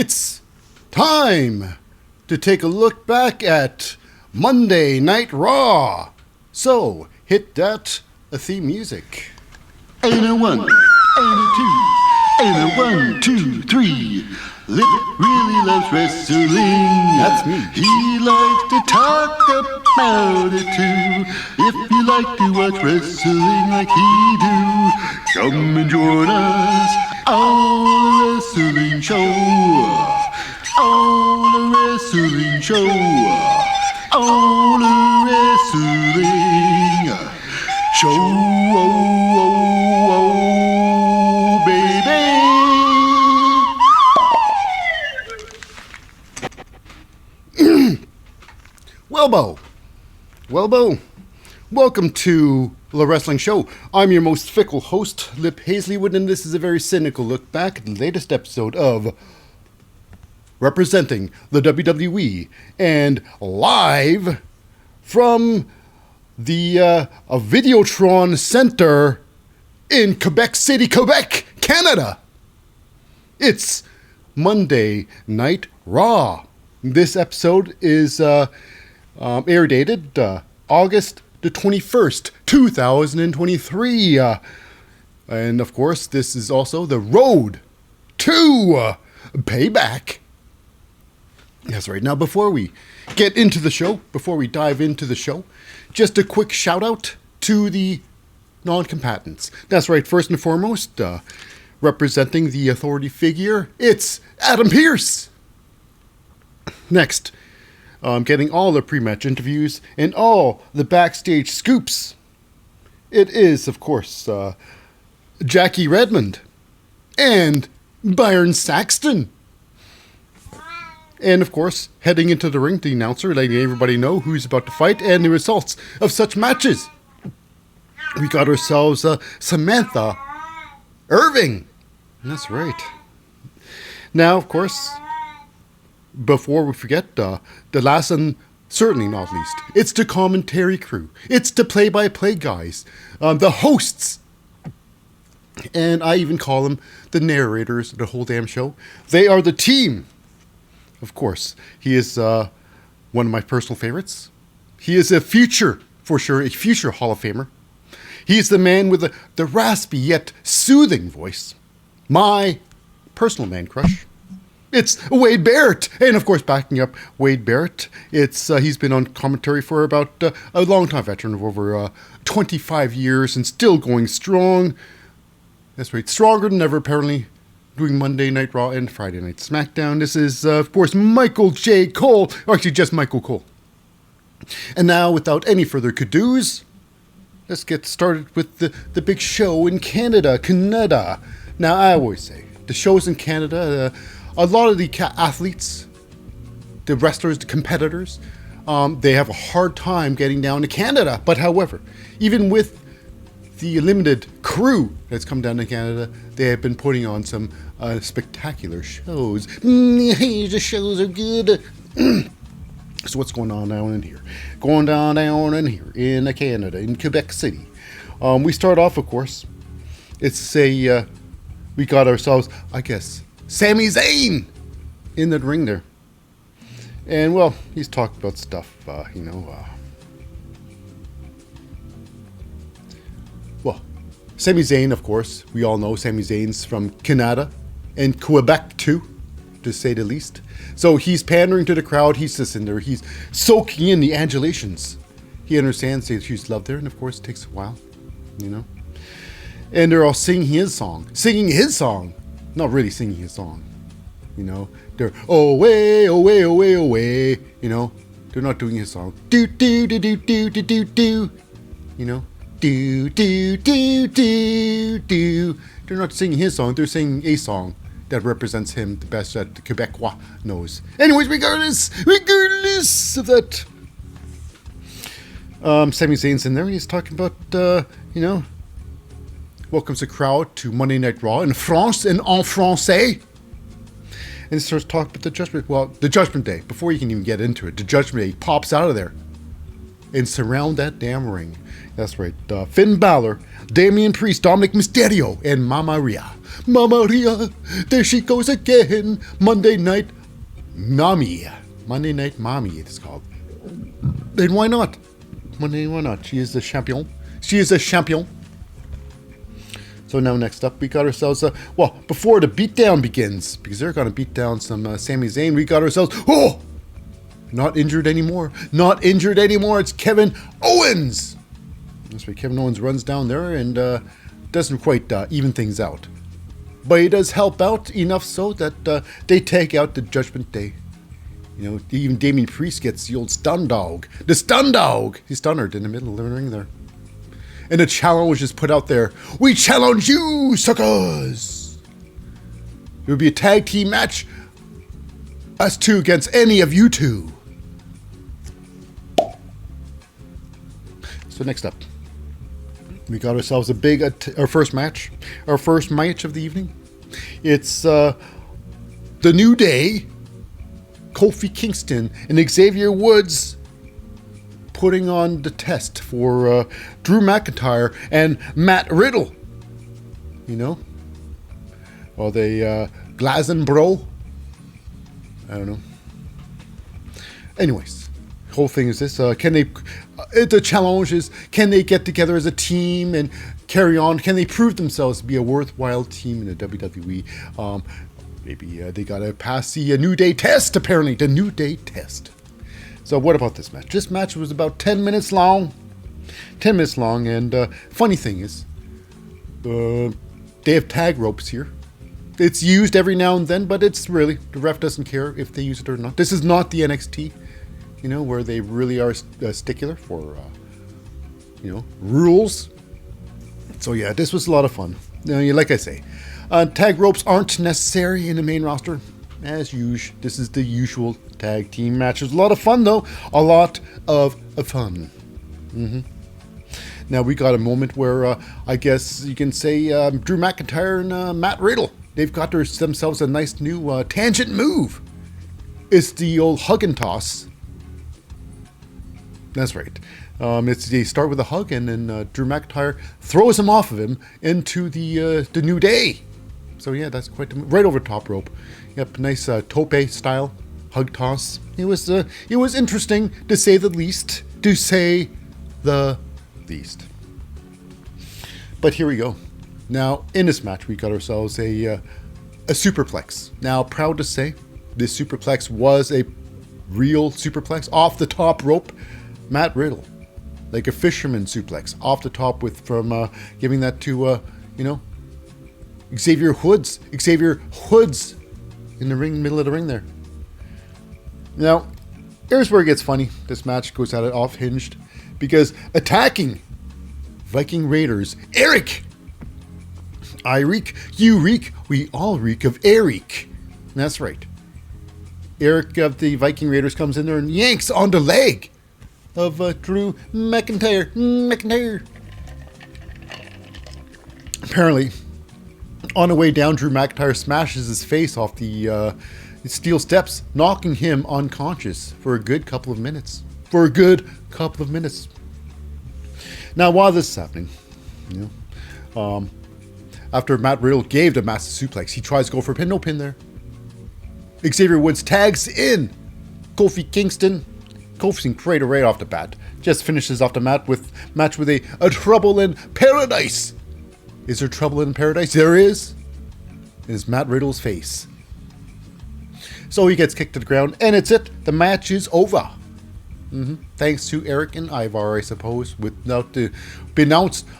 It's time to take a look back at Monday Night Raw. So, hit that theme music. Ain't a one, ain't a two, ain't a 1, 2, 3. Lip really loves wrestling. That's me. He likes to talk about it too. If you like to watch wrestling like he do, come and join us on the wrestling show. On the wrestling show. On the wrestling show. Welbo, welcome to the Wrestling Show. I'm your most fickle host, Lip Hazlewood, and this is a very cynical look back at the latest episode of Representing the WWE, and live from the Videotron Center in Quebec City, Quebec, Canada. It's Monday Night Raw. This episode is air dated August the 21st, 2023. And of course, this is also the road to Payback. That's right. Now, before we get into the show, before we dive into the show, just a quick shout out to the non-combatants. That's right. First and foremost, representing the authority figure, it's Adam Pearce. Next, getting all the pre-match interviews and all the backstage scoops. It is, of course, Jackie Redmond and Byron Saxton. And, of course, heading into the ring, the announcer letting everybody know who's about to fight and the results of such matches. We got ourselves Samantha Irving. That's right. Now, of course, before we forget, the last and certainly not least, it's the commentary crew. It's the play-by-play guys, the hosts, and I even call them the narrators of the whole damn show. They are the team. Of course, he is one of my personal favorites. He is a future Hall of Famer. He is the man with the raspy yet soothing voice. My personal man crush. It's Wade Barrett, and of course, backing up Wade Barrett, he's been on commentary for about a long time, veteran of over 25 years, and still going strong. That's right, stronger than ever, apparently, doing Monday Night Raw and Friday Night SmackDown. This is, of course, Michael J. Cole, or actually just Michael Cole. And now, without any further ado-s, let's get started with the big show in Canada. Now, I always say, the shows in Canada, a lot of the athletes, the wrestlers, the competitors, they have a hard time getting down to Canada. But however, even with the limited crew that's come down to Canada, they have been putting on some spectacular shows. The shows are good. So what's going on down in here? Going down in here in Canada, in Quebec City. We start off, of course. We got ourselves, I guess, Sami Zayn in the ring there. And, well, he's talked about stuff, Well, Sami Zayn, of course, we all know Sami Zayn's from Canada and Quebec, too, to say the least. So he's pandering to the crowd. He's just in there. He's soaking in the adulations. He understands that she's loved there, and, of course, it takes a while, And they're all singing his song. Not really singing his song, They're away, away, away, away. They're not doing his song. Do do do do do do do do. Do do do do do. They're not singing his song. They're singing a song that represents him the best that the Quebecois knows. Anyways, regardless of that, Sami Zayn's in there. He's talking about welcomes the crowd to Monday Night Raw in France and en français. And he starts talking about the Judgement. Well, the Judgement Day. Before you can even get into it, the Judgement Day pops out of there. and surround that damn ring. That's right. Finn Balor, Damian Priest, Dominic Mysterio, and Mama Rhia. Mama Rhia, there she goes again. Monday Night Mommy, it is called. Then why not? Why not? She is the champion. So now next up, we got ourselves, before the beatdown begins, because they're going to beat down some Sami Zayn, we got ourselves, not injured anymore. It's Kevin Owens. That's right, Kevin Owens runs down there and doesn't quite even things out. But he does help out enough so that they take out the Judgment Day. You know, even Damian Priest gets the old stun dog. The stun dog! He's stunned in the middle of the ring there. And a challenge is put out there. We challenge you, suckers! It would be a tag team match. Us two against any of you two. So next up, we got ourselves a big, our first match of the evening. It's The New Day, Kofi Kingston, and Xavier Woods putting on the test for Drew McIntyre and Matt Riddle. You know? Or they Glazen Bro? I don't know. Anyways, the whole thing is this. The challenge is, can they get together as a team and carry on? Can they prove themselves to be a worthwhile team in the WWE? Maybe they got to pass the New Day test, apparently. The New Day test. So what about this match? This match was about 10 minutes long. 10 minutes long, and funny thing is, they have tag ropes here. It's used every now and then, but it's really, the ref doesn't care if they use it or not. This is not the NXT, you know, where they really are stickler for, rules. So yeah, this was a lot of fun. Like I say, tag ropes aren't necessary in the main roster. As usual, this is the usual tag team match. It was a lot of fun, though. A lot of fun. Now, we got a moment where I guess you can say Drew McIntyre and Matt Riddle, they've got themselves a nice new tangent move. It's the old hug and toss. That's right. They start with a hug, and then Drew McIntyre throws him off of him into the New Day. So yeah, that's quite right over top rope. Yep, nice tope style hug toss. It was interesting to say the least. But here we go. Now in this match, we got ourselves a superplex. Now, proud to say, this superplex was a real superplex off the top rope. Matt Riddle, like a fisherman suplex off the top from giving that to Xavier Woods in the ring, middle of the ring there. Now, here's where it gets funny. This match goes at it off hinged because attacking Viking Raiders, Eric. I reek, you reek, we all reek of Eric. That's right. Eric of the Viking Raiders comes in there and yanks on the leg of Drew McIntyre. Apparently, on the way down, Drew McIntyre smashes his face off the steel steps, knocking him unconscious for a good couple of minutes. Now, while this is happening, after Matt Riddle gave the massive suplex, he tries to go for a pin. No pin there. Xavier Woods tags in Kofi Kingston. Kofi's great right off the bat. Just finishes off the match with a Trouble in Paradise. Is there trouble in paradise? There is. It's Matt Riddle's face. So he gets kicked to the ground, and it's it. The match is over. Thanks to Eric and Ivar, I suppose,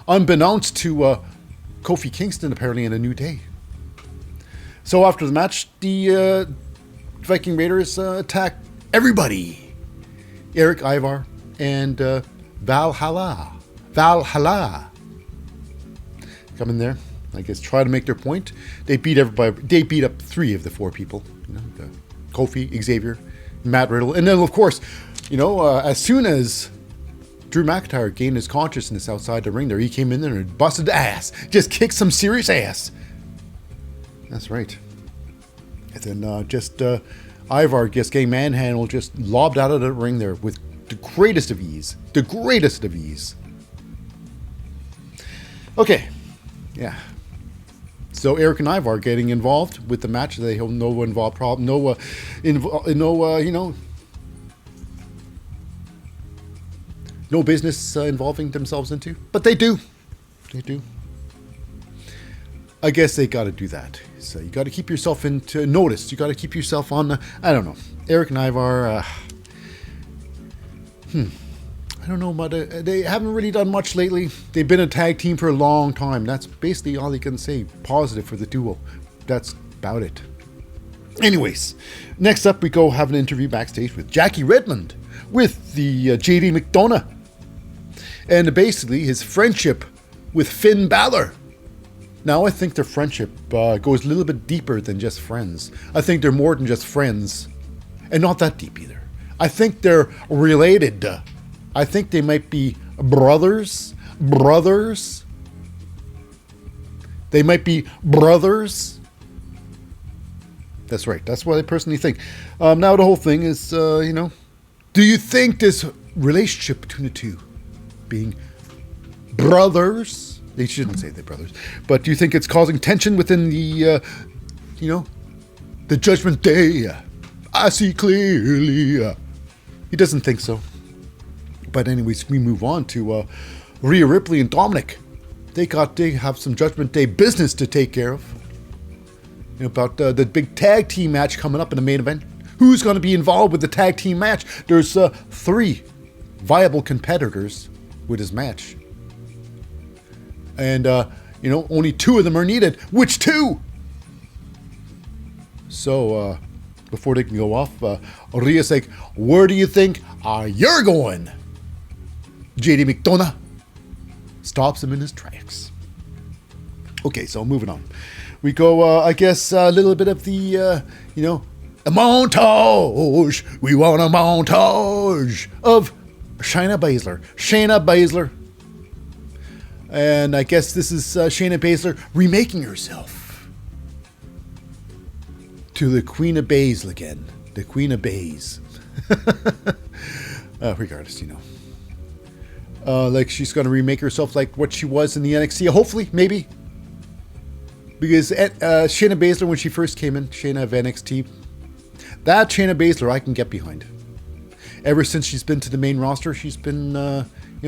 unbeknownst to Kofi Kingston, apparently in a New Day. So after the match, the Viking Raiders attack everybody. Eric, Ivar, and Valhalla. Come in there, I guess, try to make their point. They beat everybody. They beat up 3 of the 4 people. Kofi, Xavier, Matt Riddle, and then of course, as soon as Drew McIntyre gained his consciousness outside the ring, there he came in there and busted ass, just kicked some serious ass. That's right. And then Ivar, getting manhandled, just lobbed out of the ring there with the greatest of ease. The greatest of ease. Okay. Yeah. So Eric and Ivar getting involved with the match. They have no involved problem. No business involving themselves into. But they do. They do. I guess they got to do that. So you got to keep yourself into notice. You got to keep yourself on. I don't know. Eric and Ivar. I don't know, but they haven't really done much lately. They've been a tag team for a long time. That's basically all you can say positive for the duo. That's about it. Anyways, next up we go have an interview backstage with Jackie Redmond with the JD McDonough. And basically his friendship with Finn Balor. Now I think their friendship goes a little bit deeper than just friends. I think they're more than just friends. And not that deep either. I think they're related. I think they might be brothers. They might be brothers. That's right. That's what I personally think. Now the whole thing is, do you think this relationship between the two, being brothers, they shouldn't say they're brothers, but do you think it's causing tension within the, the Judgment Day? I see clearly. He doesn't think so. But anyways, we move on to Rhia Ripley and Dominic. They have some Judgment Day business to take care of. About the big tag team match coming up in the main event. Who's going to be involved with the tag team match? There's 3 viable competitors with his match. And, only 2 of them are needed. Which 2? So, before they can go off, Rhea's like, where do you think you're going? JD McDonough stops him in his tracks. Okay, so moving on. We go, I guess, a little bit of the, a montage. We want a montage of Shayna Baszler. And I guess this is Shayna Baszler remaking herself to the Queen of Bays again. The Queen of Bays. Regardless, like she's going to remake herself like what she was in the NXT. Hopefully, maybe. Because Shayna Baszler, when she first came in, Shayna of NXT, that Shayna Baszler I can get behind. Ever since she's been to the main roster, she's been,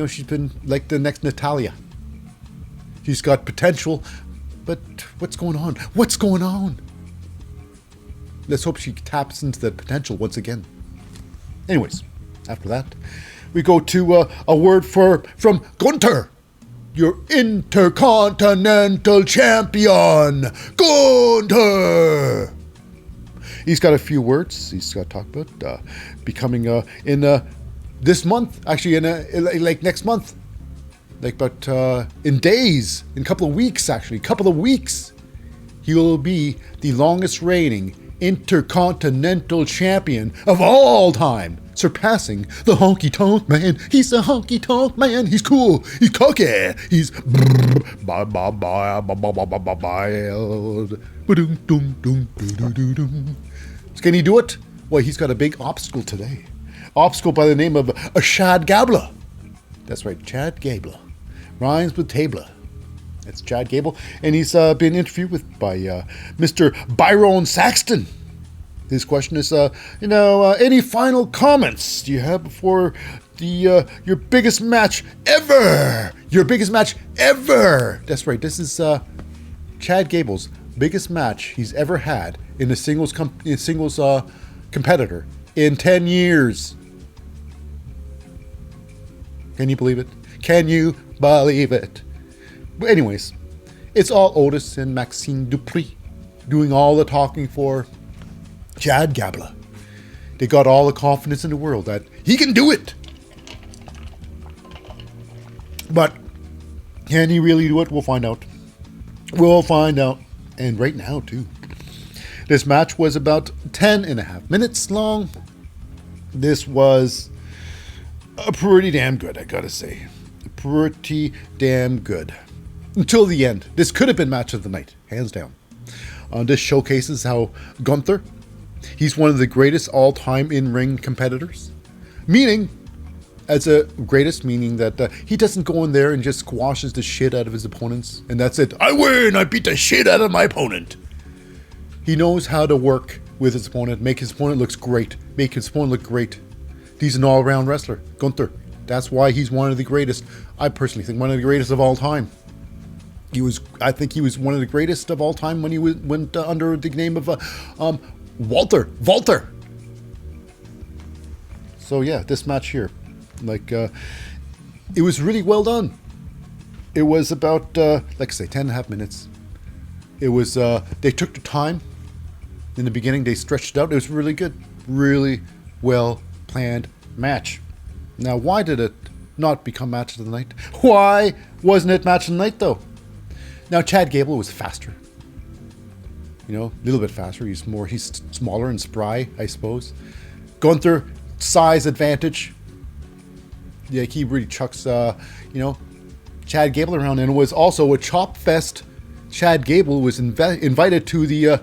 she's been like the next Natalya. She's got potential, but what's going on? What's going on? Let's hope she taps into that potential once again. Anyways, after that, we go to a word from Gunther. Your Intercontinental Champion, Gunther. He's got a few words he's got to talk about becoming in this month, actually like next month, like about in days, in a couple of weeks, he will be the longest reigning Intercontinental Champion of all time, surpassing the Honky Tonk Man. He's a Honky Tonk Man. He's cool. He's cocky. He's Can he do it? Well, he's got a big obstacle today. Obstacle by the name of Chad Gable. That's right, Chad Gable. Rhymes with Tabla. That's Chad Gable, and he's been interviewed by Mr. Byron Saxton. His question is, any final comments do you have before your biggest match ever? Your biggest match ever. That's right. This is Chad Gable's biggest match he's ever had in a singles competitor in 10 years. Can you believe it? Can you believe it? But anyways, it's all Otis and Maxine Dupree doing all the talking for Chad Gable. They got all the confidence in the world that he can do it. But can he really do it? We'll find out. We'll find out. And right now, too. This match was about 10.5 minutes long. This was pretty damn good, I gotta say. Pretty damn good. Until the end. This could have been match of the night, hands down. This showcases how Gunther, he's one of the greatest all-time in-ring competitors. Meaning, as a greatest, meaning that he doesn't go in there and just squashes the shit out of his opponents, and that's it. I win! I beat the shit out of my opponent! He knows how to work with his opponent, make his opponent look great, make his opponent look great. He's an all-around wrestler, Gunther. That's why he's one of the greatest. I personally think one of the greatest of all time. I think he was one of the greatest of all time when he went under the name of Walter. So yeah, this match here, it was really well done. It was about, like I say, 10.5 minutes. It was, they took the time in the beginning. They stretched it out. It was really good. Really well planned match. Now, why did it not become match of the night? Why wasn't it match of the night, though? Now, Chad Gable was faster. You know, a little bit faster. He's smaller and spry, I suppose. Gunther, size advantage. Yeah, he really chucks, Chad Gable around. And it was also a chop fest. Chad Gable was invited to the,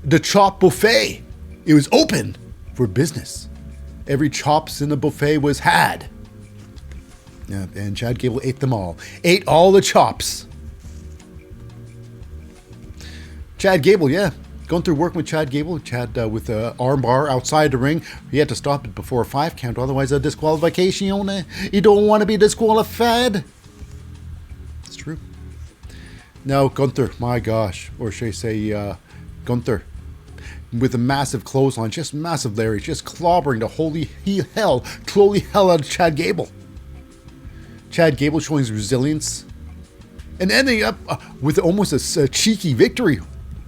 the chop buffet. It was open for business. Every chops in the buffet was had. Yeah, and Chad Gable ate them all. Ate all the chops. Chad Gable, yeah. Gunther working with Chad Gable. Chad with an arm bar outside the ring. He had to stop it before a 5 count, otherwise a disqualification. You don't want to be disqualified. It's true. Now Gunther, my gosh. Or should I say Gunther. With a massive clothesline, just massive Larry, just clobbering the holy hell out of Chad Gable. Chad Gable showing his resilience. And ending up with almost a cheeky victory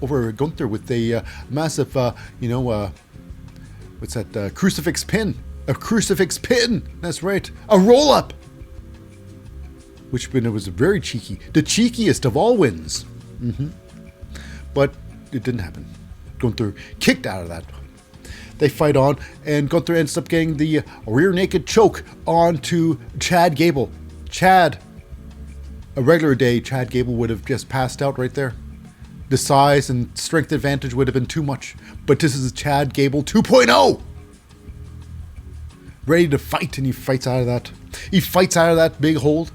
over Gunther with a massive, what's that? Crucifix pin. A crucifix pin. That's right. A roll-up. Which was very cheeky. The cheekiest of all wins. But it didn't happen. Gunther kicked out of that. They fight on, and Gunther ends up getting the rear naked choke onto Chad Gable. A regular day, Chad Gable would have just passed out right there. The size and strength advantage would have been too much. But this is Chad Gable 2.0. Ready to fight, and he fights out of that. He fights out of that big hold.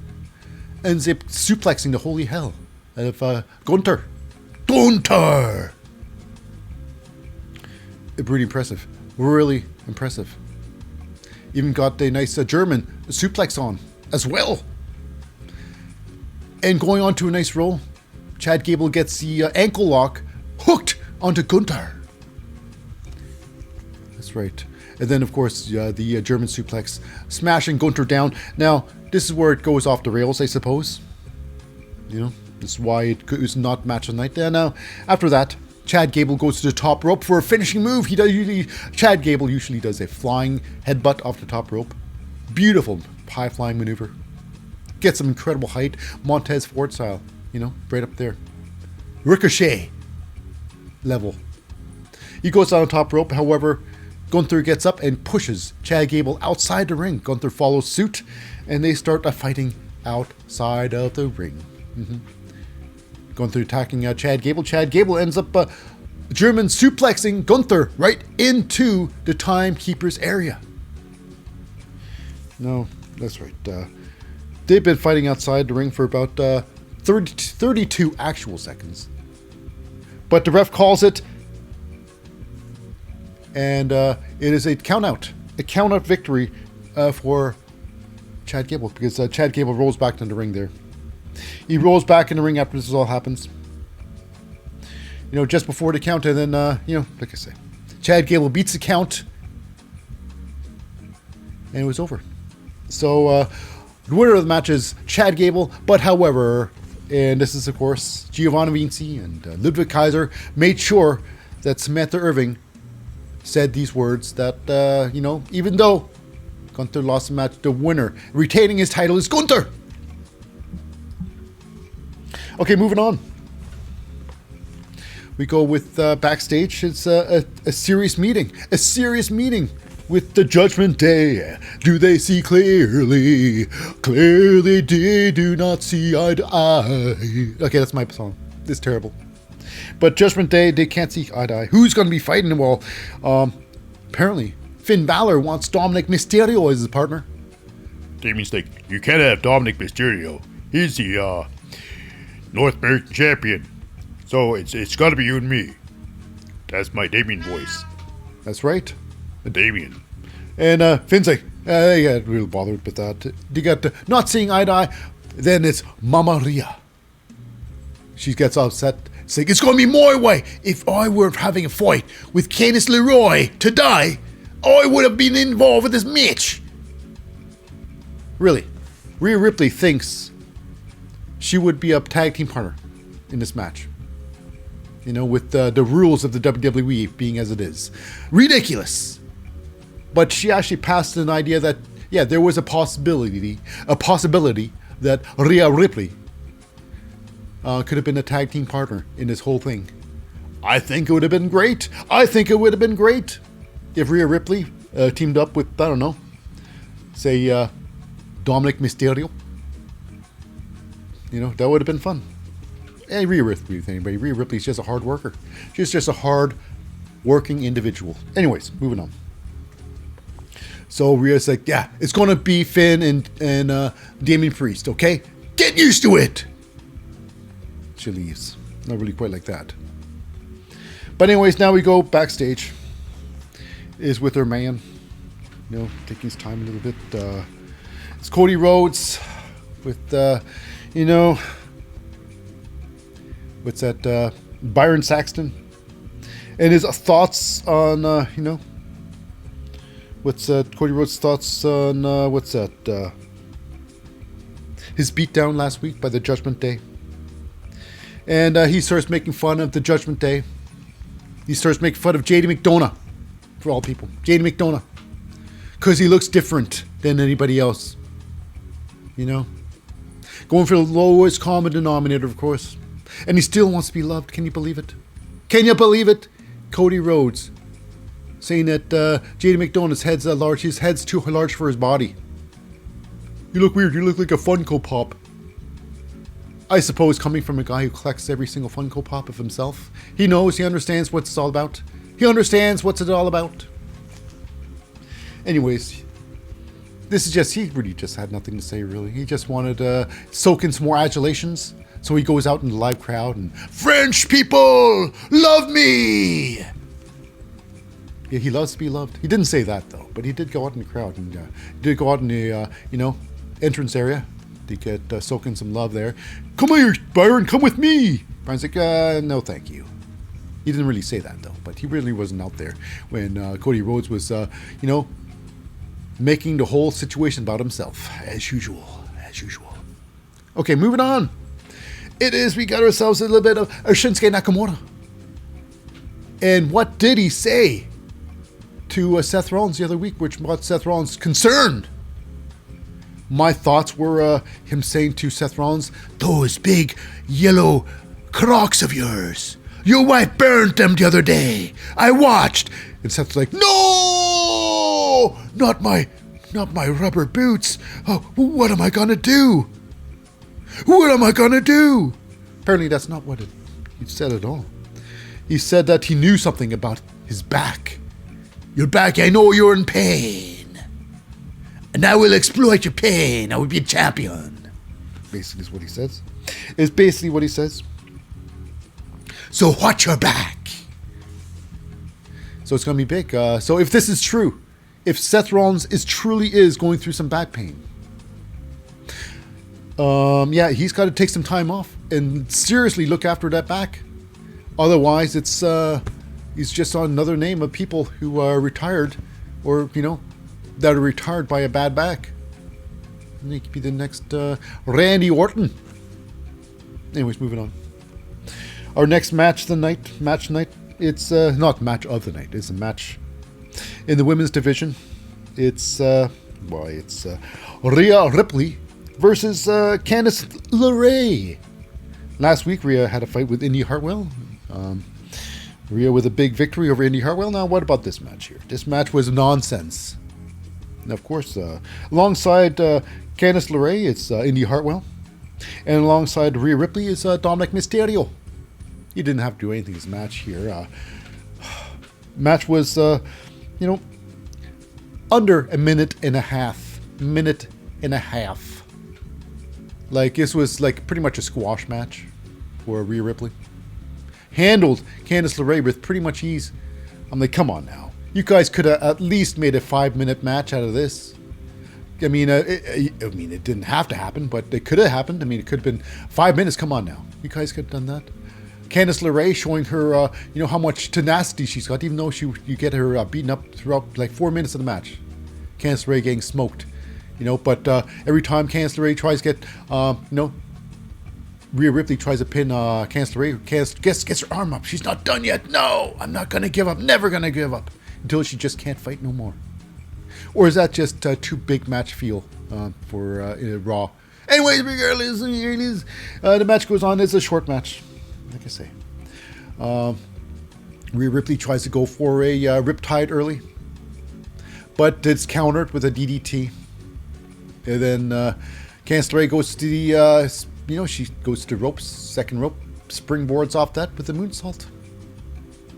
Ends up suplexing the holy hell out of Gunther. Really impressive. Really impressive. Even got a nice German suplex on as well. And going on to a nice roll, Chad Gable gets the ankle lock hooked onto Gunther. That's right. And then, of course, the German suplex smashing Gunther down. Now, this is where it goes off the rails, I suppose. This is why it was not match of the night. Now, after that, Chad Gable goes to the top rope for a finishing move. Chad Gable usually does a flying headbutt off the top rope. Beautiful high flying maneuver. Gets some incredible height. Montez Ford style. Right up there. Ricochet level. He goes down the top rope. However, Gunther gets up and pushes Chad Gable outside the ring. Gunther follows suit, and they start fighting outside of the ring. Gunther attacking Chad Gable. Chad Gable ends up German suplexing Gunther right into the timekeeper's area. No, that's right. They've been fighting outside the ring for about 32 actual seconds. But the ref calls it, and it is a count-out. A count-out victory for Chad Gable, because Chad Gable rolls back into the ring there. He rolls back in the ring after this all happens. Just before the count, and then, like I say, Chad Gable beats the count, and it was over. So, the winner of the match is Chad Gable, but however, and this is, of course, Giovanni Vinci and Ludwig Kaiser made sure that Samantha Irving said these words that, even though Gunther lost the match, the winner, retaining his title, is Gunther. Okay, moving on. We go with backstage. It's a serious meeting. A serious meeting with the Judgment Day. Do they see clearly? Clearly they do not see eye to eye. Okay, that's my song. It's terrible. But Judgment Day, they can't see eye to eye. Who's going to be fighting them all? Apparently, Finn Balor wants Dominic Mysterio as his partner. Damien's like, you can't have Dominic Mysterio. He's the North American champion. So it's got to be you and me. That's my Damien voice. That's right. Damien. And Finn's like, I got real bothered with that. You got not seeing eye to eye. Then it's Mama Rhia. She gets upset. It's like, it's going to be my way. If I were having a fight with Candice LeRay today, I would have been involved with this match. Really, Rhia Ripley thinks she would be a tag team partner in this match. You know, with the rules of the WWE being as it is. Ridiculous. But she actually passed an idea that, yeah, there was a possibility that Rhia Ripley could have been a tag team partner in this whole thing. I think it would have been great. I think it would have been great if Rhia Ripley teamed up with, I don't know, say Dominic Mysterio. You know, that would have been fun. Hey, Rhia Ripley, anybody. Rhia Ripley's just a hard worker. She's just a hard working individual. Anyways, moving on. So Rhea's like, yeah, it's going to be Finn and Damien Priest, okay? Get used to it! She leaves. Not really quite like that. But anyways, now we go backstage. Is with her man. You know, taking his time a little bit. It's Cody Rhodes with, you know, what's that? Byron Saxton. And his thoughts on, you know, what's Cody Rhodes' thoughts on, what's that? His beatdown last week by the Judgment Day. And he starts making fun of the Judgment Day. He starts making fun of JD McDonough. For all people. JD McDonough. Because he looks different than anybody else. You know? Going for the lowest common denominator, of course. And he still wants to be loved. Can you believe it? Can you believe it? Cody Rhodes saying that JD McDonough's head's large. His head's too large for his body. You look weird. You look like a Funko Pop. I suppose coming from a guy who collects every single Funko Pop of himself. He knows. He understands what it's all about. He understands what's it all about. Anyways, this is just, he really just had nothing to say, really. He just wanted to soak in some more adulations. So he goes out in the live crowd and, French people, love me! Yeah, he loves to be loved. He didn't say that, though. But he did go out in the crowd and did go out in the, you know, entrance area to get soak in some love there. Come here, Byron, come with me! Byron's like, no, thank you. He didn't really say that, though. But he really wasn't out there when Cody Rhodes was, you know, making the whole situation about himself. As usual. As usual. Okay, moving on. We got ourselves a little bit of Shinsuke Nakamura. And what did he say to Seth Rollins the other week, which brought Seth Rollins concerned? My thoughts were him saying to Seth Rollins, those big yellow Crocs of yours. Your wife burned them the other day. I watched. And Seth's like, no! Not my rubber boots. Oh, what am I gonna do? What am I gonna do? Apparently that's not what he said at all. He said that he knew something about his back. Your back, I know you're in pain. And I will exploit your pain. I will be a champion. Basically is what he says. It's basically what he says. So watch your back. So it's going to be big. So if this is true, if Seth Rollins truly is going through some back pain, yeah, he's got to take some time off and seriously look after that back. Otherwise, he's just on another name of people who are retired, or you know, that are retired by a bad back. And he could be the next Randy Orton. Anyways, moving on. Our next match tonight. It's not match of the night. It's a match in the women's division. It's Rhia Ripley versus Candice LeRay. Last week, Rhia had a fight with Indy Hartwell. Rhia with a big victory over Indy Hartwell. Now, what about this match here? This match was nonsense. And of course, alongside Candice LeRay, it's Indy Hartwell. And alongside Rhia Ripley is Dominic Mysterio. You didn't have to do anything in this match here. Match was, you know, under a minute and a half. and a half. Like, this was like pretty much a squash match for Rhia Ripley. Handled Candice LeRay with pretty much ease. I'm like, come on now. You guys could have at least made a 5-minute match out of this. I mean, it didn't have to happen, but it could have happened. I mean, it could have been 5 minutes. Come on now. You guys could have done that. Candice LeRay showing her, how much tenacity she's got, even though you get her beaten up throughout like 4 minutes of the match. Candice LeRay getting smoked. But every time Candice LeRay tries to get, Rhia Ripley tries to pin Candice LeRay, Candice gets her arm up. She's not done yet. No, I'm not going to give up. Never going to give up. Until she just can't fight no more. Or is that just too big match feel for Raw? Anyways, regardless, the match goes on. It's a short match, like I say. Rhia Ripley tries to go for a riptide early, but it's countered with a DDT. And then Candice LeRay goes to the, she goes to the ropes, second rope, springboards off that with a moonsault.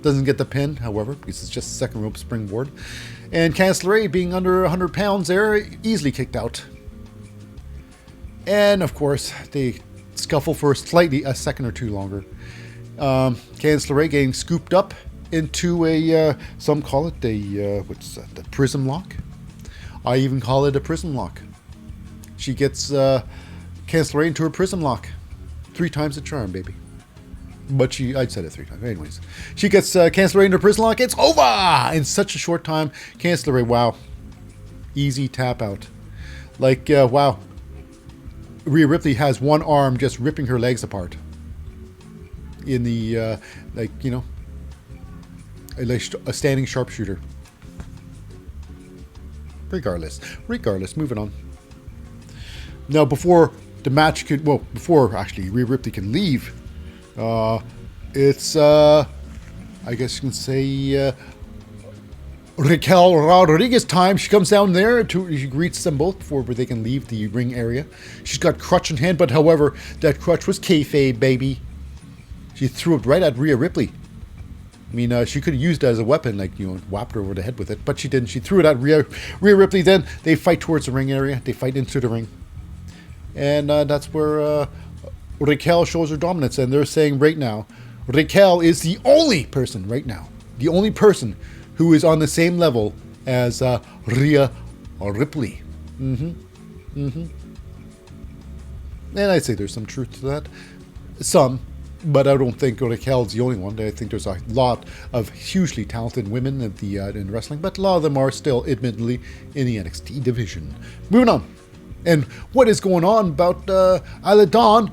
Doesn't get the pin, however, because it's just a second rope springboard. And Candice LeRay, being under 100 pounds there, easily kicked out. And, of course, they scuffle for a second or two longer. Candice LeRay getting scooped up into some call it the prism lock. I even call it a prism lock. She gets Candice LeRay into a prism lock. 3 times the charm, baby. But I'd said it 3 times. Anyways, she gets Candice LeRay into a prison lock. It's over in such a short time. Candice LeRay, wow. Easy tap out. Like, wow. Rhia Ripley has one arm just ripping her legs apart. In the, a standing sharpshooter. Regardless, moving on. Now, before the match before actually Rhia Ripley can leave, it's, I guess you can say, Raquel Rodriguez time. She comes down there, she greets them both before they can leave the ring area. She's got crutch in hand, but however, that crutch was kayfabe, baby. She threw it right at Rhia Ripley. I mean, she could have used it as a weapon, whapped her over the head with it, but she didn't. She threw it at Rhia Ripley. Then they fight towards the ring area. They fight into the ring. And that's where Raquel shows her dominance, and they're saying right now, Raquel is the only person who is on the same level as Rhia Ripley. And I'd say there's some truth to that. Some, but I don't think Raquel's the only one. I think there's a lot of hugely talented women in wrestling, but a lot of them are still, admittedly, in the NXT division. Moving on. And what is going on about Isla Dawn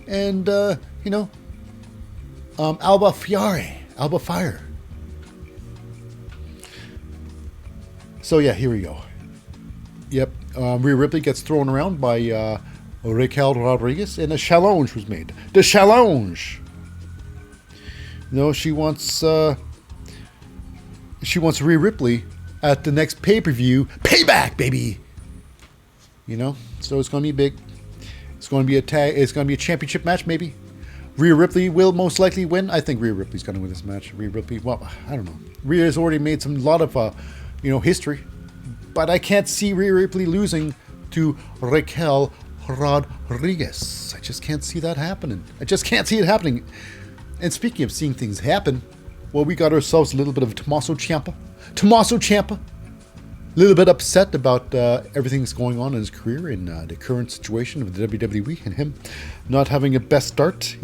and, Alba Fire. So, yeah, here we go. Yep, Rhia Ripley gets thrown around by Raquel Rodriguez, and a challenge was made. The challenge! She wants Rhia Ripley at the next pay-per-view. Payback, baby! So it's going to be big. It's going to be it's going to be a championship match, maybe. Rhia Ripley will most likely win. I think Rhia Ripley's going to win this match. Rhia Ripley, well, I don't know. Rhia has already made a lot of, history. But I can't see Rhia Ripley losing to Raquel Rodriguez. I just can't see that happening. I just can't see it happening. And speaking of seeing things happen, well, we got ourselves a little bit of Tommaso Ciampa. A little bit upset about everything that's going on in his career, in the current situation of the WWE, and him not having a best start.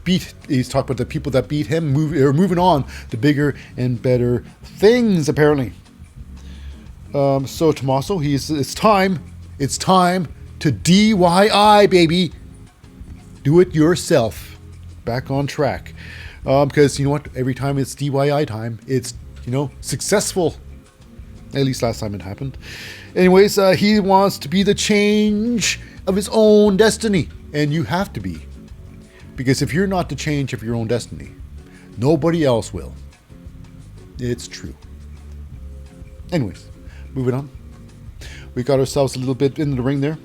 He's talked about the people that beat him are moving on to bigger and better things, apparently. So Tommaso, it's time to DIY, baby. Do it yourself. Back on track. Because you know what? Every time it's DIY time, it's, successful. At least last time it happened. Anyways, he wants to be the change of his own destiny. And you have to be. Because if you're not the change of your own destiny, nobody else will. It's true. Anyways, moving on. We got ourselves a little bit in the ring there.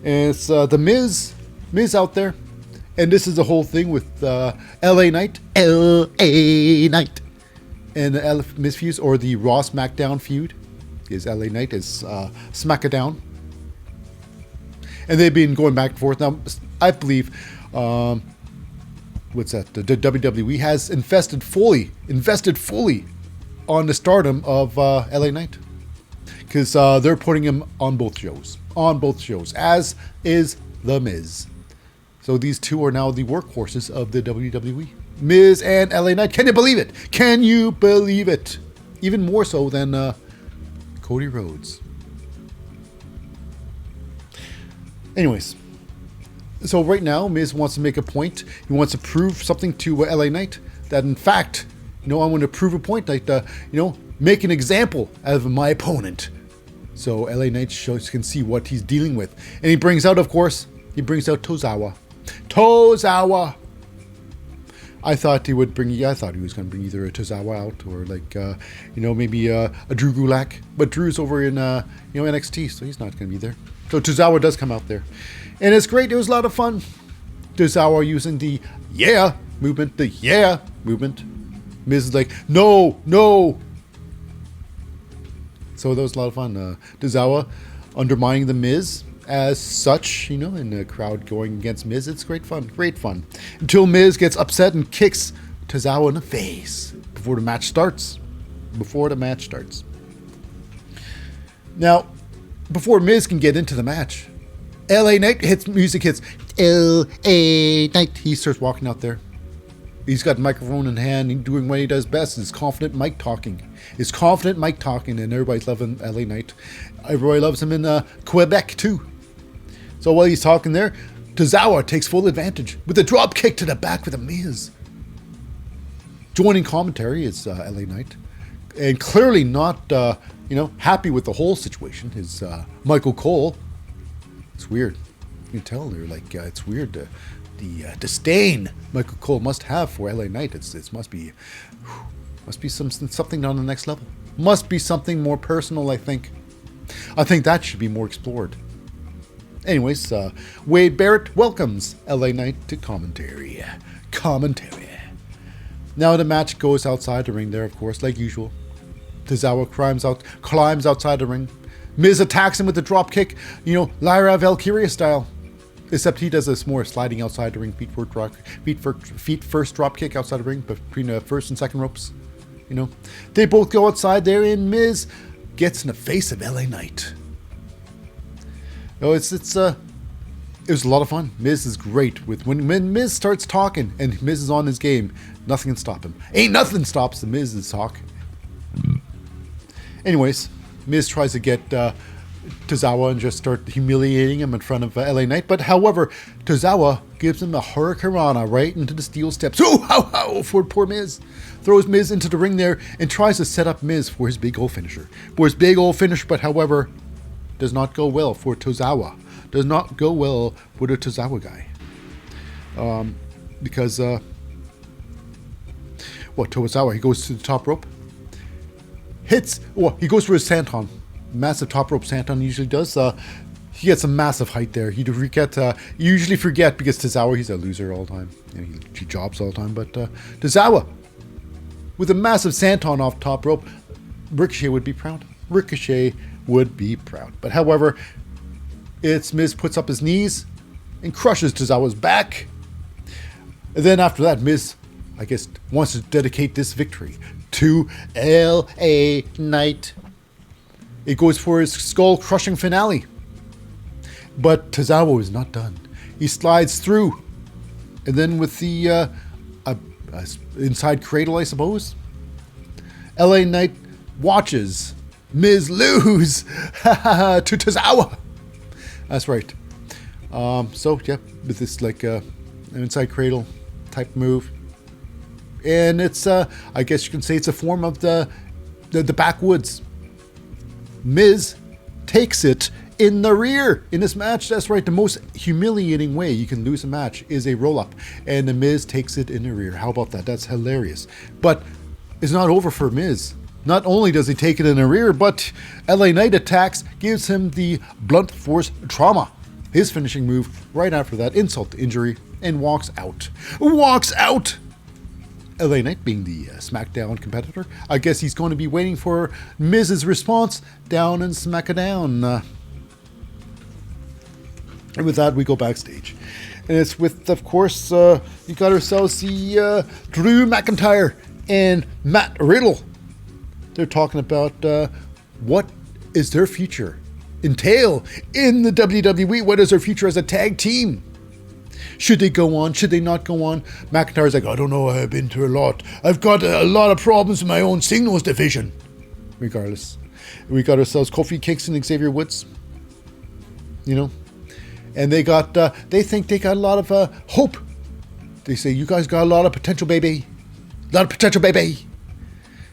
And it's the Miz out there. And this is the whole thing with LA Knight. And the Miz feud, or the Raw SmackDown feud. Is LA Knight is SmackDown. And they've been going back and forth. Now, I believe, what's that? The WWE has invested fully on the stardom of LA Knight. Because they're putting him on both shows. As is The Miz. So these two are now the workhorses of the WWE. Miz and LA Knight. Can you believe it? Can you believe it? Even more so than Cody Rhodes. Anyways. So right now, Miz wants to make a point. He wants to prove something to LA Knight. That in fact, I want to prove a point. Like, make an example out of my opponent. So LA Knight can see what he's dealing with. And he brings out, of course, Tozawa. I thought he was going to bring either a Tozawa out or maybe a Drew Gulak. But Drew's over in NXT, so he's not going to be there. So Tozawa does come out there. And it's great. It was a lot of fun. Tozawa using the movement. Miz is like, no. So that was a lot of fun. Tozawa undermining the Miz as such, and the crowd going against Miz. It's great fun. Until Miz gets upset and kicks Tozawa in the face before the match starts. Now, before Miz can get into the match, LA Knight music hits. LA Knight. He starts walking out there. He's got the microphone in hand. He's doing what he does best. His confident mic talking. And everybody's loving LA Knight. Everybody loves him in Quebec too. So while he's talking there, Tozawa takes full advantage with a drop kick to the back with a Miz. Joining commentary is LA Knight. And clearly not, happy with the whole situation is Michael Cole. It's weird. You can tell they're like, it's weird. The disdain Michael Cole must have for LA Knight. It must be something on the next level. Must be something more personal, I think. I think that should be more explored. Anyways, Wade Barrett welcomes LA Knight to commentary. Now the match goes outside the ring there, of course, like usual. Tozawa climbs outside the ring. Miz attacks him with a drop kick, Lyra Valkyria style. Except he does this more sliding outside the ring, feet first drop kick outside the ring between the first and second ropes. They both go outside there, and Miz gets in the face of LA Knight. It was a lot of fun. Miz is great when Miz starts talking and Miz is on his game. Nothing can stop him. Ain't nothing stops the Miz's talk. Anyways, Miz tries to get Tozawa and just start humiliating him in front of LA Knight. But however, Tozawa gives him a hurricanrana right into the steel steps. Oh, for poor Miz. Throws Miz into the ring there and tries to set up Miz for his big old finisher. But however, does not go well for Tozawa. Does not go well for the Tozawa guy. Because Tozawa, he goes to the top rope. He goes for his senton. Massive top rope senton usually does. He gets a massive height there. You usually forget because Tozawa, he's a loser all the time. He jobs all the time. But Tozawa, with a massive senton off top rope, Ricochet would be proud. But however, it's Miz puts up his knees and crushes Tozawa's back. And then after that, Miz, I guess, wants to dedicate this victory to LA Knight. It goes for his skull-crushing finale. But Tozawa is not done. He slides through. And then with the inside cradle, I suppose, LA Knight watches Miz lose to Tozawa. That's right. With this an inside cradle type move. And it's, I guess you can say it's a form of the backwoods. Miz takes it in the rear in this match. That's right. The most humiliating way you can lose a match is a roll-up. And the Miz takes it in the rear. How about that? That's hilarious. But it's not over for Miz. Not only does he take it in the rear, but LA Knight attacks, gives him the blunt force trauma. His finishing move right after that, insult to injury, and walks out. LA Knight being the SmackDown competitor, I guess he's going to be waiting for Miz's response down in SmackDown. And with that, we go backstage. And it's with, of course, you got ourselves the Drew McIntyre and Matt Riddle. They're talking about what is their future entail in the WWE. What is their future as a tag team? Should they go on? Should they not go on? McIntyre's like, I don't know. I've been through a lot. I've got a lot of problems in my own singles division. Regardless. We got ourselves Kofi Kingston and Xavier Woods. You know? And they think they got a lot of hope. They say, you guys got a lot of potential, baby. A lot of potential, baby.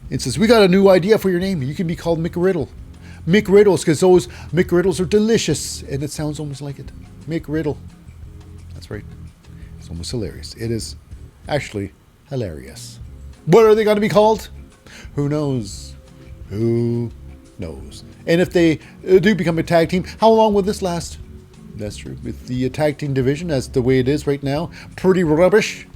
It says, we got a new idea for your name. You can be called McRiddle. McRiddles, because those McRiddles are delicious. And it sounds almost like it. McRiddle. That's right. It's almost hilarious. It is actually hilarious. What are they going to be called? Who knows? Who knows? And if they do become a tag team, how long will this last? That's true. With the tag team division as the way it is right now, pretty rubbish.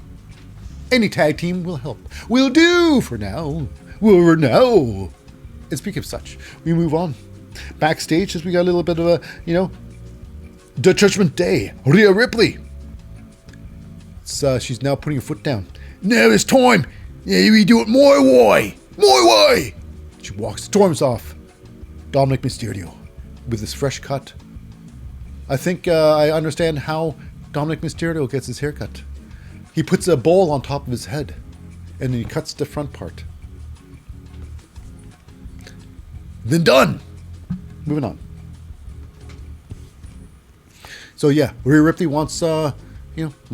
Any tag team will help. Will do for now. Will now. And speaking of such, we move on. Backstage, as we got a little bit of a, the Judgement Day. Rhia Ripley. She's now putting her foot down. Now it's time. Yeah, we do it my way. My way. She storms off. Dominic Mysterio with his fresh cut. I think I understand how Dominic Mysterio gets his haircut. He puts a bowl on top of his head, and then he cuts the front part. Then done. Moving on. So yeah, Rhea Ripley wants, what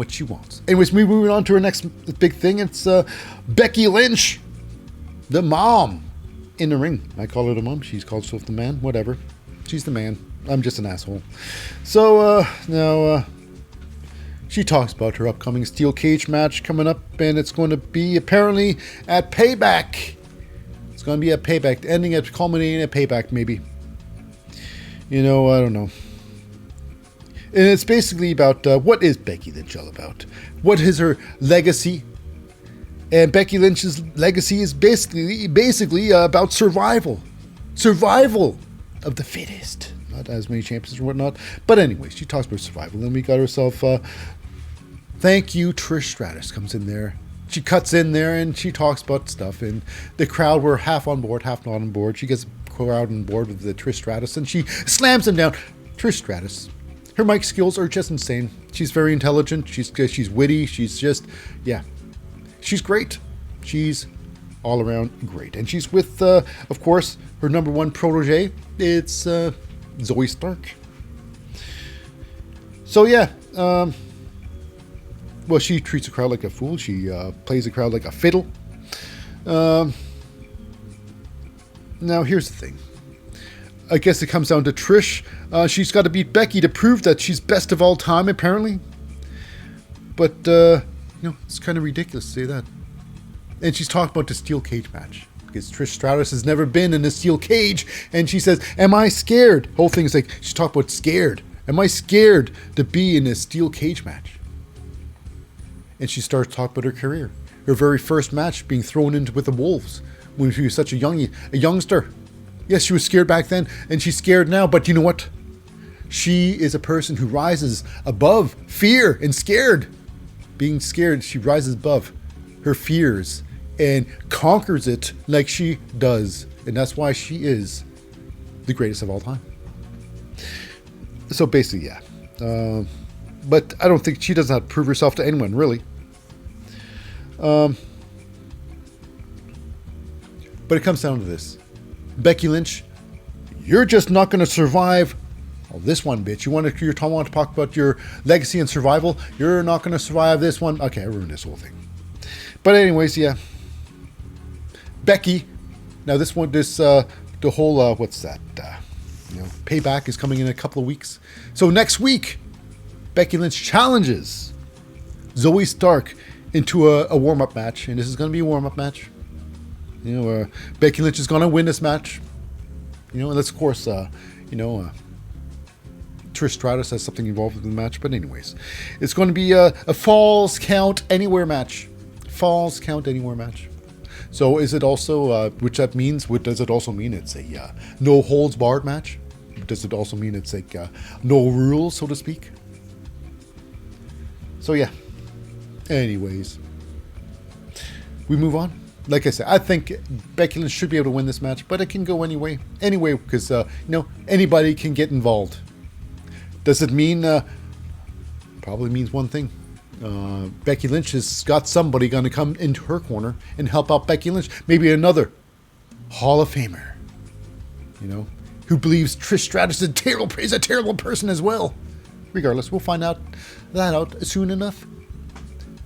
she wants. Anyways, moving on to her next big thing. It's Becky Lynch, the mom, in the ring. I call her the mom. She calls herself the man. Whatever. She's the man. I'm just an asshole. So now she talks about her upcoming steel cage match coming up, and it's going to be apparently at Payback. It's going to be at Payback, culminating at Payback, maybe. I don't know. And it's basically about what is Becky Lynch all about? What is her legacy? And Becky Lynch's legacy is basically about survival. Survival of the fittest. Not as many champions or whatnot. But anyway, she talks about survival. Then we got herself, thank you, Trish Stratus comes in there. She cuts in there and she talks about stuff. And the crowd were half on board, half not on board. She gets the crowd on board with the Trish Stratus and she slams him down. Trish Stratus. Her mic skills are just insane. She's very intelligent. She's witty. She's just, she's great. She's all around great. And she's with, of course, her number one protege. It's Zoe Stark. So she treats the crowd like a fool. She plays the crowd like a fiddle. Now here's the thing. I guess it comes down to Trish. She's got to beat Becky to prove that she's best of all time, apparently. But, it's kind of ridiculous to say that. And she's talking about the steel cage match. Because Trish Stratus has never been in a steel cage. And she says, am I scared? Whole thing is like, she's talking about scared. Am I scared to be in a steel cage match? And she starts talking about her career. Her very first match being thrown into with the Wolves. When she was such a youngster. Yes, she was scared back then. And she's scared now. But you know what? She is a person who rises above fear and scared. Being scared, she rises above her fears and conquers it like she does. And that's why she is the greatest of all time. So basically, but I don't think she doesn't have to prove herself to anyone, really. But it comes down to this. Becky Lynch, you're just not going to survive this one, bitch. You want to talk about your legacy and survival? You're not going to survive this one. Okay, I ruined this whole thing. But anyways, Becky. Now the whole what's that? Payback is coming in a couple of weeks. So next week, Becky Lynch challenges Zoe Stark into a warm-up match, and this is going to be a warm-up match. Becky Lynch is going to win this match. And that's of course, Trish Stratus has something involved in the match. But anyways, it's going to be a Falls Count Anywhere match. Falls Count Anywhere match. So is it also, which that means, what does it also mean? It's a no holds barred match. Does it also mean it's like no rules, so to speak? So yeah. Anyways, we move on. Like I said, I think Becky Lynch should be able to win this match, but it can go anyway, because anybody can get involved. Does it mean? Probably means one thing. Becky Lynch has got somebody going to come into her corner and help out Becky Lynch. Maybe another Hall of Famer, who believes Trish Stratus is a terrible person as well. Regardless, we'll find that out soon enough.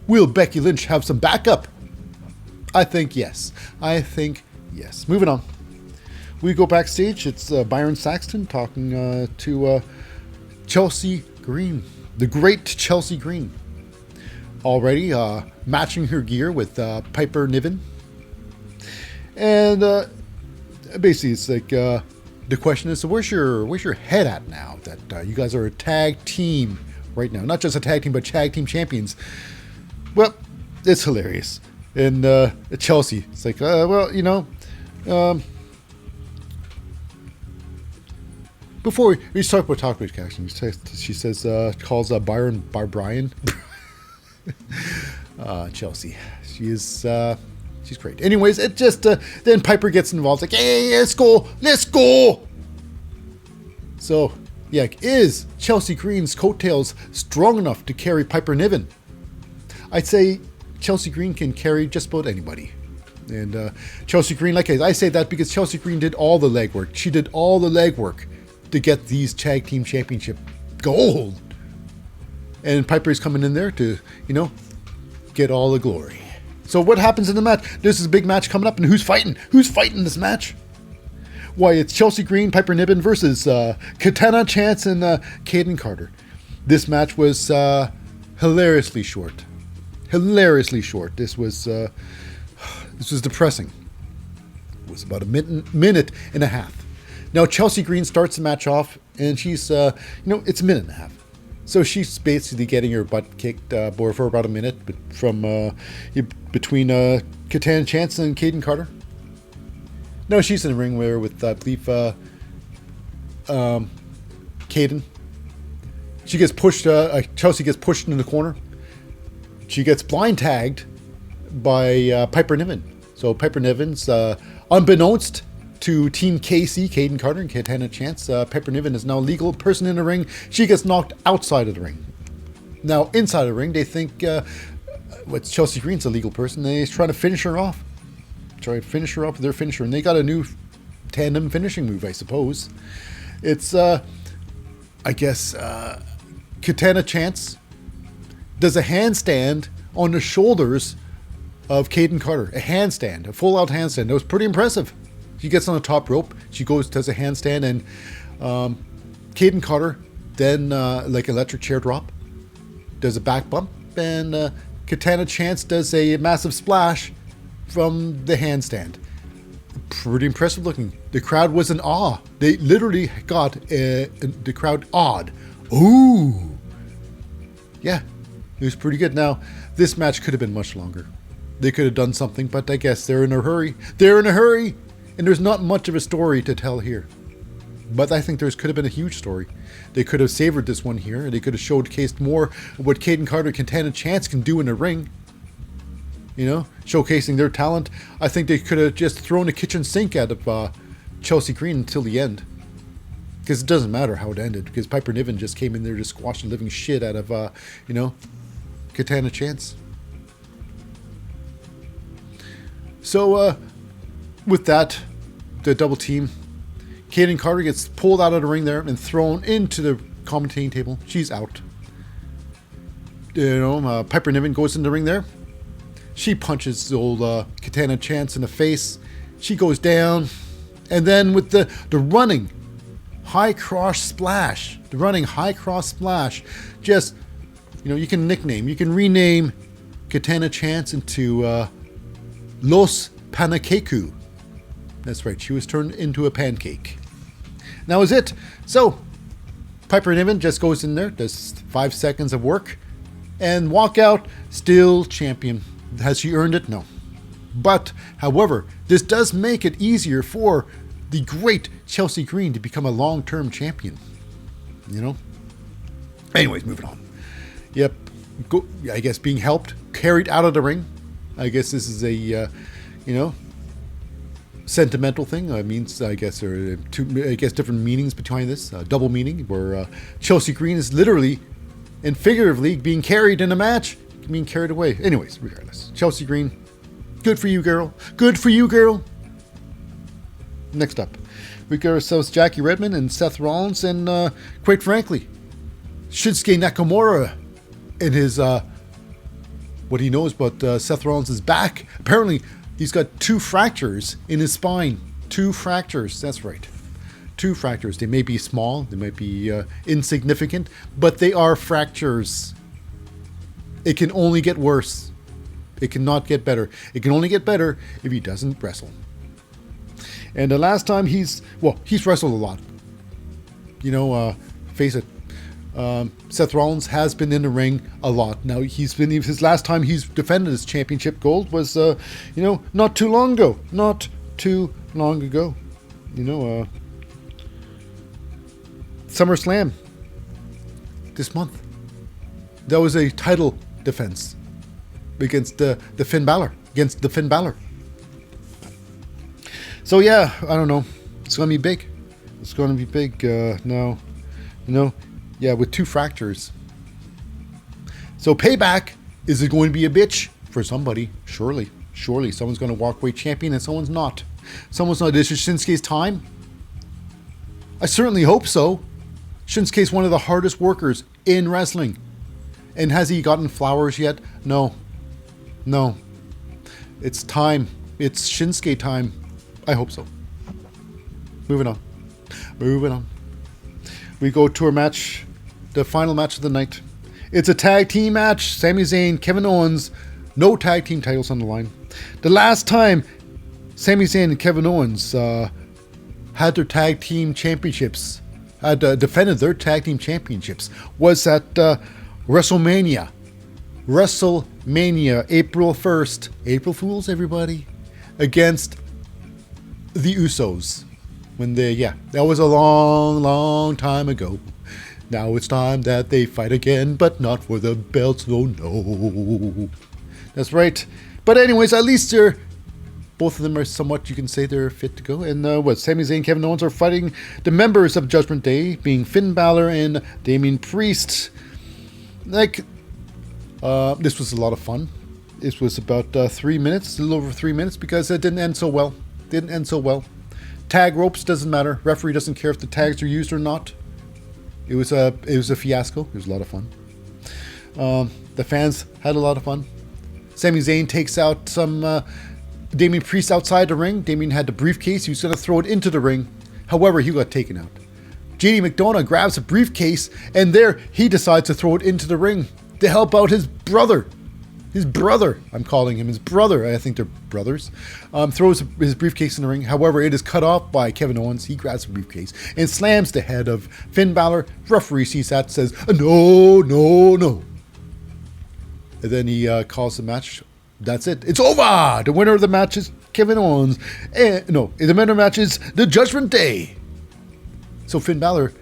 Will Becky Lynch have some backup? I think yes. Moving on. We go backstage. It's Byron Saxton talking to Chelsea Green. The great Chelsea Green. Already matching her gear with Piper Niven. And basically it's like the question is, so where's your head at now that you guys are a tag team right now? Not just a tag team, but tag team champions. Well, it's hilarious. And Chelsea, it's like, before we start about talking about action, she says, calls Byron Brian. Chelsea, she's great. Anyways, it just then Piper gets involved, like, hey, let's go. So yeah, is Chelsea Green's coattails strong enough to carry Piper Niven? I'd say Chelsea Green can carry just about anybody. And Chelsea Green, like I say that because Chelsea Green did all the legwork. She did all the legwork to get these tag team championship gold. And Piper's coming in there to, get all the glory. So what happens in the match? This is a big match coming up, and who's fighting? Who's fighting this match? Why, it's Chelsea Green, Piper Niven versus Katana Chance and Kaden Carter. This match was hilariously short. This was depressing. It was about a minute and a half. Now Chelsea Green starts the match off, and she's it's a minute and a half. So she's basically getting her butt kicked for about a minute from between Katana Chance and Kaden Carter. No, she's in the ring with I believe Kaden. She gets pushed. Chelsea gets pushed into the corner. She gets blind tagged by Piper Niven. So Piper Niven's unbeknownst to Team KC, Kaden Carter and Katana Chance, Piper Niven is now a legal person in the ring. She gets knocked outside of the ring. Now, inside the ring, they think Chelsea Green's a legal person. They're trying to finish her off. Try to finish her off with their finisher. And they got a new tandem finishing move, I suppose. It's, I guess, Katana Chance does a handstand on the shoulders of Kaden Carter. A handstand, a full-out handstand. That was pretty impressive. She gets on the top rope. She does a handstand, and Kaden Carter then, like electric chair drop, does a back bump, and Katana Chance does a massive splash from the handstand. Pretty impressive looking. The crowd was in awe. They literally got the crowd awed. Ooh. Yeah, it was pretty good. Now, this match could have been much longer. They could have done something, but I guess they're in a hurry. And there's not much of a story to tell here. But I think could have been a huge story. They could have savored this one here. They could have showcased more of what Kaden Carter and Katana Chance can do in the ring. Showcasing their talent. I think they could have just thrown a kitchen sink out of Chelsea Green until the end. Because it doesn't matter how it ended. Because Piper Niven just came in there to squash the living shit out of, Katana Chance. So, with that, the double team, Kaden Carter gets pulled out of the ring there and thrown into the commentating table. She's out. Piper Niven goes in the ring there. She punches the old Katana Chance in the face. She goes down. And then with the running high cross splash, just, you can rename Katana Chance into Los Panakeku. That's right, she was turned into a pancake. That was it. So, Piper Niven just goes in there, does 5 seconds of work, and walk out still champion. Has she earned it? No. But, however, this does make it easier for the great Chelsea Green to become a long-term champion. Anyways, moving on. Yep. I guess being helped, carried out of the ring. I guess this is a sentimental thing. I guess there are different meanings behind this. Double meaning, where Chelsea Green is literally and figuratively being carried in a match, being carried away. Anyways, regardless, Chelsea Green, good for you, girl. Good for you, girl. Next up, we got ourselves Jackie Redmond and Seth Rollins, and quite frankly, Shinsuke Nakamura in his what he knows about Seth Rollins' back. Apparently, he's got 2 fractures in his spine. 2 fractures. That's right. 2 fractures. They may be small. They might be insignificant. But they are fractures. It can only get worse. It cannot get better. It can only get better if he doesn't wrestle. And the last time he's wrestled a lot. Face it. Seth Rollins has been in the ring a lot. Now his last time he's defended his championship gold was not too long ago. Not too long ago. SummerSlam this month. That was a title defense against the Finn Balor. Against the Finn Balor. So yeah, I don't know. It's gonna be big. It's gonna be big now. Yeah, with 2 fractures. So payback, is it going to be a bitch for somebody? Surely. Someone's going to walk away champion and someone's not. This is Shinsuke's time? I certainly hope so. Shinsuke's one of the hardest workers in wrestling. And has he gotten flowers yet? No. It's time. It's Shinsuke time. I hope so. Moving on. We go to our match. The final match of the night. It's a tag team match. Sami Zayn, Kevin Owens. No tag team titles on the line. The last time Sami Zayn and Kevin Owens had their tag team championships, defended their tag team championships, was at WrestleMania. April 1st. April Fools, everybody. Against the Usos. That was a long time ago. Now it's time that they fight again, but not for the belts, oh no. That's right. But anyways, at least both of them are somewhat, you can say they're fit to go. And Sami Zayn and Kevin Owens are fighting the members of Judgment Day, being Finn Balor and Damian Priest. This was a lot of fun. This was about 3 minutes, a little over 3 minutes, because it didn't end so well. Tag ropes, doesn't matter. Referee doesn't care if the tags are used or not. It was a fiasco. It was a lot of fun. The fans had a lot of fun. Sami Zayn takes out some Damian Priest outside the ring. Damian had the briefcase. He was going to throw it into the ring. However, he got taken out. JD McDonough grabs a briefcase, and there he decides to throw it into the ring to help out his brother. I'm calling him his brother. I think they're brothers. Throws his briefcase in the ring. However, it is cut off by Kevin Owens. He grabs the briefcase and slams the head of Finn Balor. Referee sees that, says, no. And then he calls the match. That's it. It's over. The winner of the match is Kevin Owens. The winner of the match is the Judgment Day. So Finn Balor,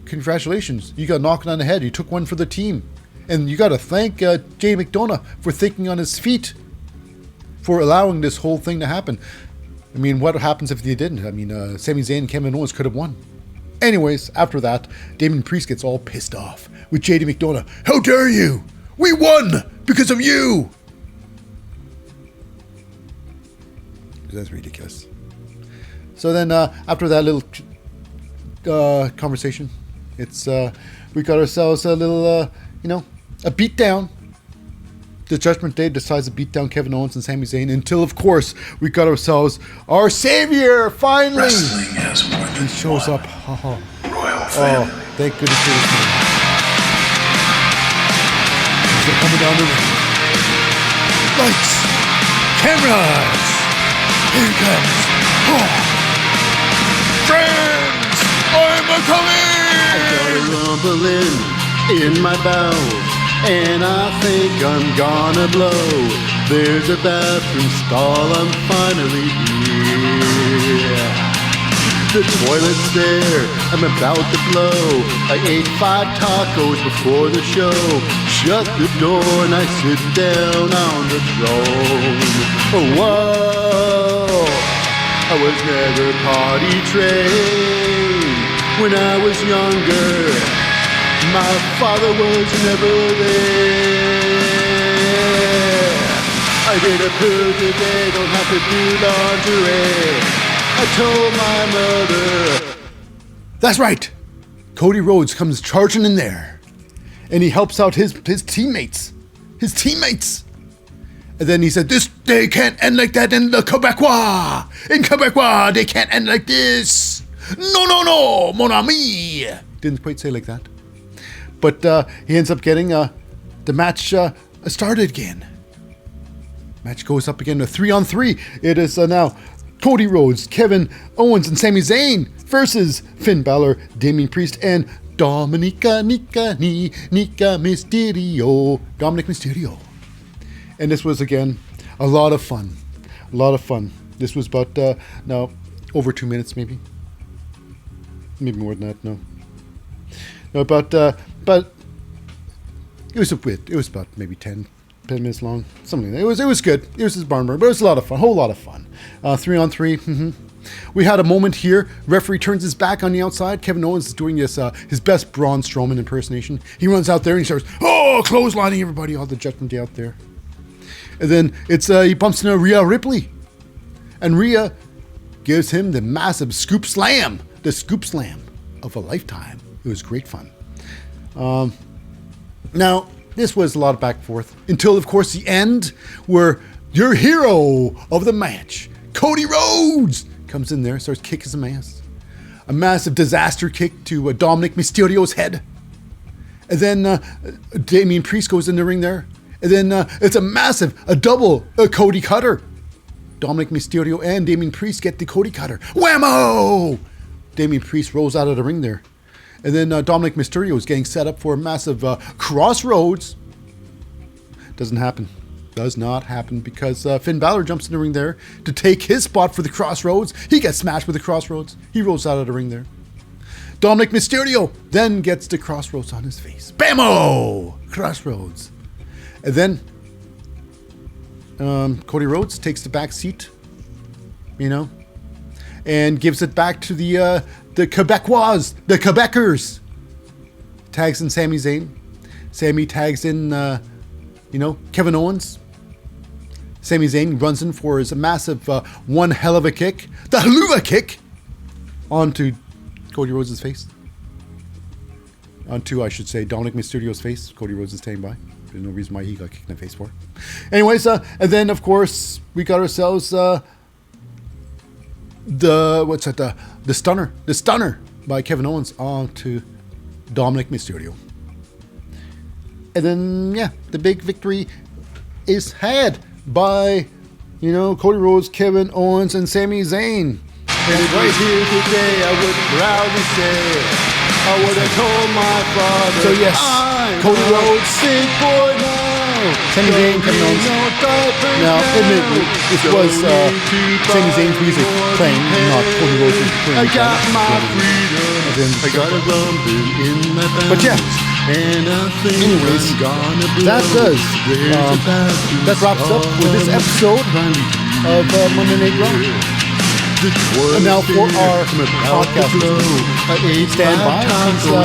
congratulations. You got knocked on the head. You took one for the team. And you got to thank Jay McDonough for thinking on his feet, for allowing this whole thing to happen. I mean, what happens if they didn't? I mean, Sami Zayn and Kevin Owens could have won. Anyways, after that, Damian Priest gets all pissed off with JD McDonough. How dare you? We won because of you! That's ridiculous. So then, after that little conversation, we got ourselves a little, a beatdown. The Judgment Day decides to beat down Kevin Owens and Sami Zayn until, of course, we got ourselves our savior, finally! Wrestling has more than he shows one up. royal family. Thank goodness for this man. He's coming down the ring. Lights! Cameras! Here he comes! Friends, I'm a-coming! I got a rumbling in my bowels, and I think I'm gonna blow. There's a bathroom stall, I'm finally here. The toilet's there, I'm about to blow. I ate 5 tacos before the show. Shut the door and I sit down on the throne. Oh, whoa, I was never potty trained when I was younger. My father was never there. I did a poo today, don't have to do lingerie. I told my mother. That's right. Cody Rhodes comes charging in there, and he helps out his teammates. His teammates. And then he said, "This day can't end like that in the Quebecois. In Quebecois, they can't end like this. No, no, no, mon ami." Didn't quite say like that. But he ends up getting the match started again. Match goes up again to 3-on-3. It is now Cody Rhodes, Kevin Owens, and Sami Zayn versus Finn Balor, Damian Priest, and Dominic Mysterio. Dominic Mysterio. And this was, again, a lot of fun. A lot of fun. This was about, now, over 2 minutes, maybe. Maybe more than that, no. No, but it was a bit. It was about maybe 10 minutes long, something like that. It was good. It was his barn burner, but it was a lot of fun, a whole lot of fun. 3-on-3. We had a moment here. Referee turns his back on the outside. Kevin Owens is doing this his best Braun Strowman impersonation. He runs out there and he starts clotheslining everybody, all the Judgement out there. And then he bumps into Rhia Ripley, and Rhia gives him the massive scoop slam, the scoop slam of a lifetime. It was great fun. Now, this was a lot of back and forth until, of course, the end, where your hero of the match, Cody Rhodes, comes in there, starts kicking some ass. A massive disaster kick to Dominic Mysterio's head. And then Damian Priest goes in the ring there. And then it's a double Cody cutter. Dominic Mysterio and Damian Priest get the Cody cutter. Whammo! Damian Priest rolls out of the ring there. And then Dominic Mysterio is getting set up for a massive crossroads. Doesn't happen. Does not happen, because Finn Balor jumps in the ring there to take his spot for the crossroads. He gets smashed with the crossroads. He rolls out of the ring there. Dominic Mysterio then gets the crossroads on his face. Bammo! Crossroads. And then Cody Rhodes takes the back seat, and gives it back to the Quebecois, the Quebecers. Tags in Sami Zayn. Sami tags in, Kevin Owens. Sami Zayn runs in for his massive one hell of a kick, the haluva kick, onto Cody Rhodes' face. Onto, I should say, Dominic Mysterio's face. Cody Rhodes is staying by. There's no reason why he got kicked in the face for. Anyways, and then, of course, we got ourselves the stunner by Kevin Owens onto Dominic Mysterio. And then, the big victory is had by, Cody Rhodes, Kevin Owens, and Sami Zayn. And right here today, I would proudly say, I would have told my father. So yes, Cody Rhodes, big boy now. Sami Zayn, Kevin Owens. Now, admittedly, this was Sami Zayn's music playing, not Cody Rhodes' playing. I got my freedom. I got a rumbling in my bones. But anyways, that wraps up with this episode of Monday Night Raw. And now for our podcast listeners, stand by.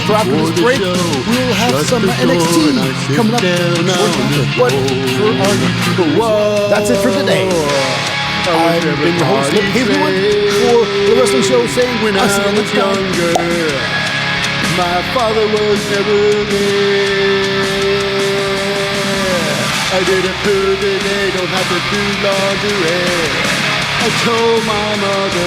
For after this break, we'll have some NXT coming up shortly. But for our YouTube, that's it for today. I've been your host, Lip Hazlewood, for the wrestling show saying, I'll see you next time. My father was never there. I did a poo today, don't have to do lingerie. I told my mother,